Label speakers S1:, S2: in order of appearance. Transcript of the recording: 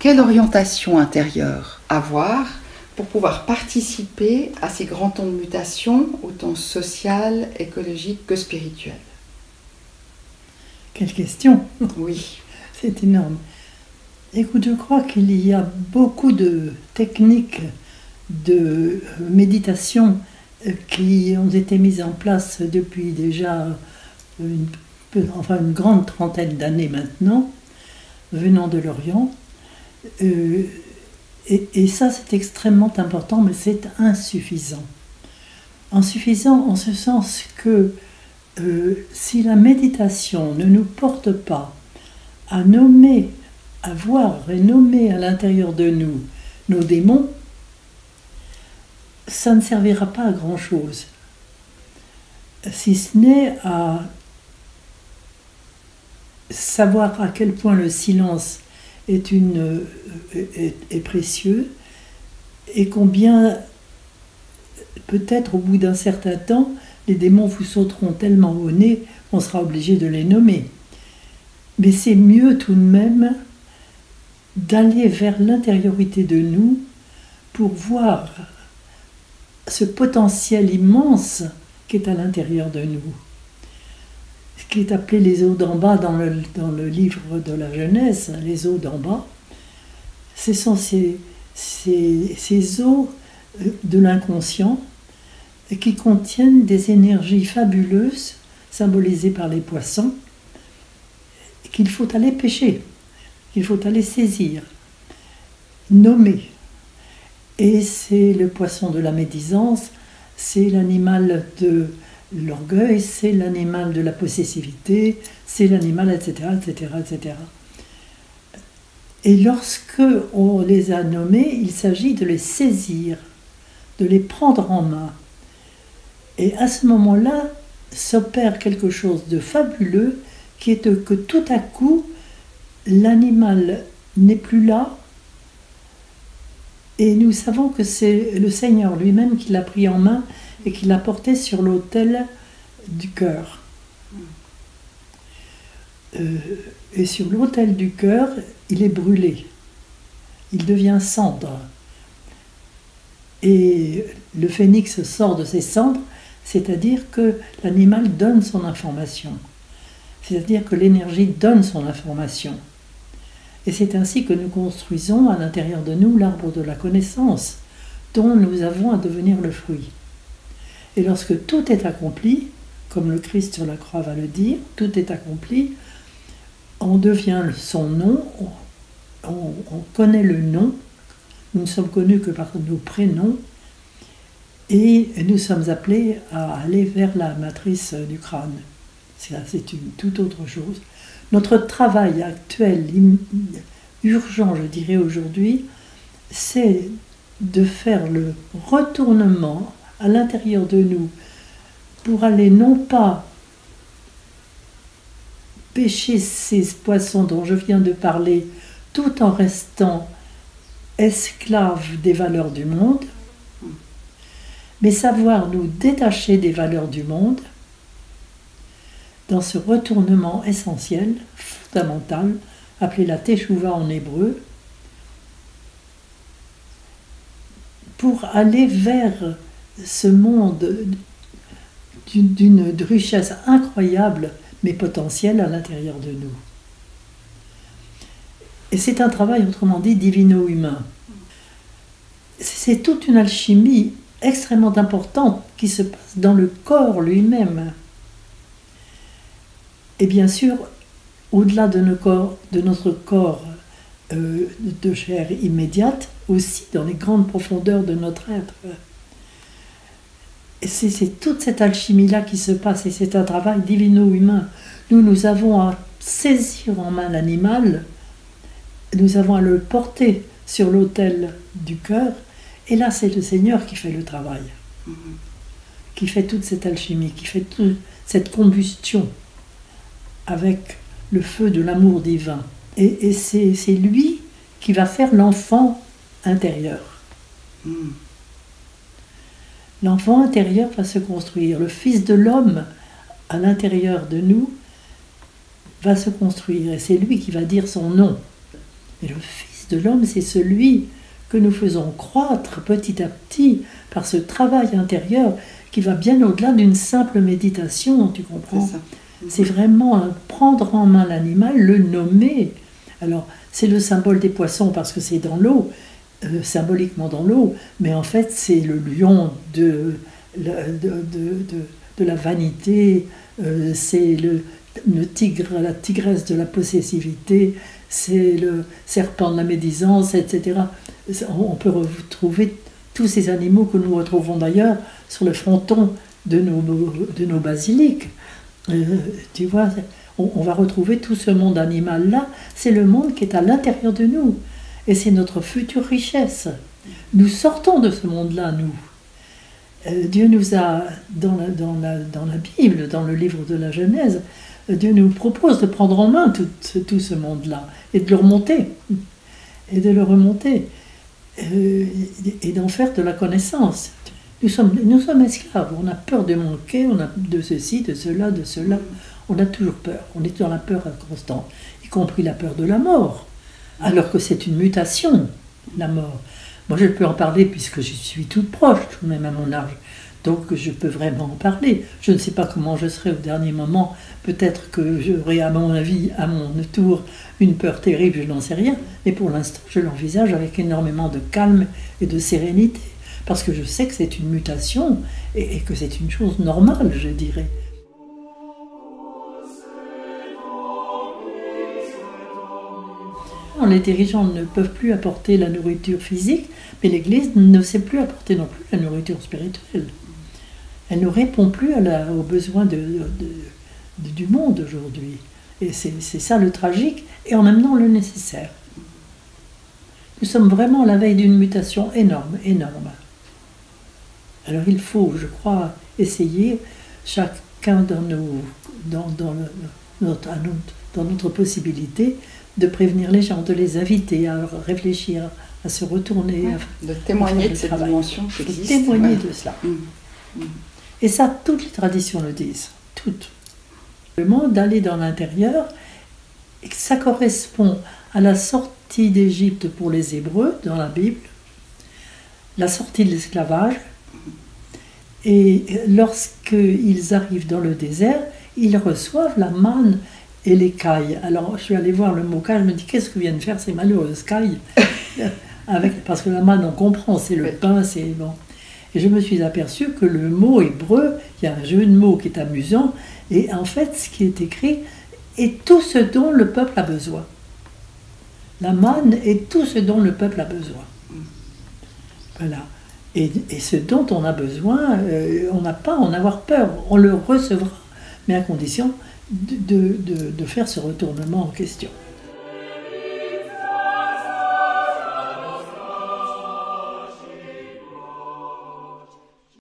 S1: Quelle orientation intérieure avoir pour pouvoir participer à ces grands temps de mutation, autant sociales, écologiques que spirituelles?
S2: Quelle question!
S1: Oui.
S2: C'est énorme. Écoute, je crois qu'il y a beaucoup de techniques de méditation qui ont été mises en place depuis déjà une grande trentaine d'années maintenant, venant de l'Orient. Et ça, c'est extrêmement important, mais c'est insuffisant. Insuffisant en ce sens que si la méditation ne nous porte pas à nommer, à voir et nommer à l'intérieur de nous nos démons, ça ne servira pas à grand-chose. Si ce n'est à savoir à quel point le silence est précieux et combien, peut-être au bout d'un certain temps, les démons vous sauteront tellement au nez qu'on sera obligé de les nommer. Mais c'est mieux tout de même d'aller vers l'intériorité de nous pour voir ce potentiel immense qui est à l'intérieur de nous. Ce qui est appelé les eaux d'en bas dans le livre de la Genèse, les eaux d'en bas, ce sont ces eaux de l'inconscient qui contiennent des énergies fabuleuses, symbolisées par les poissons, qu'il faut aller pêcher, qu'il faut aller saisir, nommer. Et c'est le poisson de la médisance, c'est l'animal de l'orgueil, c'est l'animal de la possessivité, c'est l'animal, etc., etc., etc. Et lorsque on les a nommés, il s'agit de les saisir, de les prendre en main. Et à ce moment-là, s'opère quelque chose de fabuleux, qui est que tout à coup, l'animal n'est plus là, et nous savons que c'est le Seigneur lui-même qui l'a pris en main et qui l'a porté sur l'autel du cœur. Et sur l'autel du cœur, il est brûlé. Il devient cendre. Et le phénix sort de ses cendres, c'est-à-dire que l'animal donne son information. C'est-à-dire que l'énergie donne son information. Et c'est ainsi que nous construisons à l'intérieur de nous l'arbre de la connaissance, dont nous avons à devenir le fruit. Et lorsque tout est accompli, comme le Christ sur la croix va le dire, tout est accompli, on devient son nom, on connaît le nom, nous ne sommes connus que par nos prénoms, et nous sommes appelés à aller vers la matrice du crâne. C'est une toute autre chose. Notre travail actuel, urgent, je dirais aujourd'hui, c'est de faire le retournement à l'intérieur de nous pour aller non pas pêcher ces poissons dont je viens de parler tout en restant esclaves des valeurs du monde, mais savoir nous détacher des valeurs du monde dans ce retournement essentiel, fondamental, appelé la teshuva en hébreu, pour aller vers ce monde d'une richesse incroyable, mais potentielle à l'intérieur de nous. Et c'est un travail, autrement dit, divino-humain. C'est toute une alchimie extrêmement importante qui se passe dans le corps lui-même. Et bien sûr, au-delà de notre corps de chair immédiate, aussi dans les grandes profondeurs de notre être. Et c'est toute cette alchimie-là qui se passe, et c'est un travail divino-humain. Nous avons à saisir en main l'animal, nous avons à le porter sur l'autel du cœur, et là c'est le Seigneur qui fait le travail, qui fait toute cette alchimie, qui fait toute cette combustion avec le feu de l'amour divin. Et c'est lui qui va faire l'enfant intérieur. L'enfant intérieur va se construire. Le Fils de l'homme à l'intérieur de nous va se construire. Et c'est lui qui va dire son nom. Et le Fils Fils de l'homme, c'est celui que nous faisons croître petit à petit par ce travail intérieur qui va bien au-delà d'une simple méditation, tu comprends? C'est vraiment prendre en main l'animal, le nommer. Alors, c'est le symbole des poissons parce que c'est dans l'eau, symboliquement dans l'eau, mais en fait, c'est le lion de la vanité, c'est le tigre, la tigresse de la possessivité, c'est le serpent de la médisance, etc. On peut retrouver tous ces animaux que nous retrouvons d'ailleurs sur le fronton de nos basiliques. Tu vois, on va retrouver tout ce monde animal-là. C'est le monde qui est à l'intérieur de nous. Et c'est notre future richesse. Nous sortons de ce monde-là, nous. Dieu nous a, dans la Bible, dans le livre de la Genèse, Dieu nous propose de prendre en main tout ce monde-là et de le remonter. Et de le remonter. Et d'en faire de la connaissance. Nous sommes esclaves, on a peur de manquer, on a de ceci, de cela, de cela. On a toujours peur, on est dans la peur constante, y compris la peur de la mort, alors que c'est une mutation, la mort. Moi je peux en parler puisque je suis toute proche, tout de même à mon âge, donc je peux vraiment en parler. Je ne sais pas comment je serai au dernier moment, peut-être que j'aurai à mon avis, à mon tour, une peur terrible, je n'en sais rien, mais pour l'instant je l'envisage avec énormément de calme et de sérénité. Parce que je sais que c'est une mutation et que c'est une chose normale, je dirais. Les dirigeants ne peuvent plus apporter la nourriture physique, mais l'Église ne sait plus apporter non plus la nourriture spirituelle. Elle ne répond plus aux besoins du monde aujourd'hui. Et c'est ça le tragique, et en même temps le nécessaire. Nous sommes vraiment à la veille d'une mutation énorme, énorme. Alors il faut, je crois, essayer, chacun dans notre possibilité, de prévenir les gens, de les inviter à réfléchir, à se retourner.
S1: De témoigner de cette dimension qui existe.
S2: De témoigner de cela. Et ça, toutes les traditions le disent, toutes. Le monde d'aller dans l'intérieur, ça correspond à la sortie d'Égypte pour les Hébreux, dans la Bible, la sortie de l'esclavage. Et lorsqu'ils arrivent dans le désert, ils reçoivent la manne et les cailles. Alors je suis allée voir le mot caille, je me dis qu'est-ce que viennent faire ces malheureuses cailles parce que la manne on comprend, c'est le pain, c'est bon. Et je me suis aperçue que le mot hébreu, il y a un jeu de mots qui est amusant, et en fait ce qui est écrit est tout ce dont le peuple a besoin. La manne est tout ce dont le peuple a besoin. Voilà. Et ce dont on a besoin, on n'a pas à en avoir peur, on le recevra, mais à condition de faire ce retournement en question.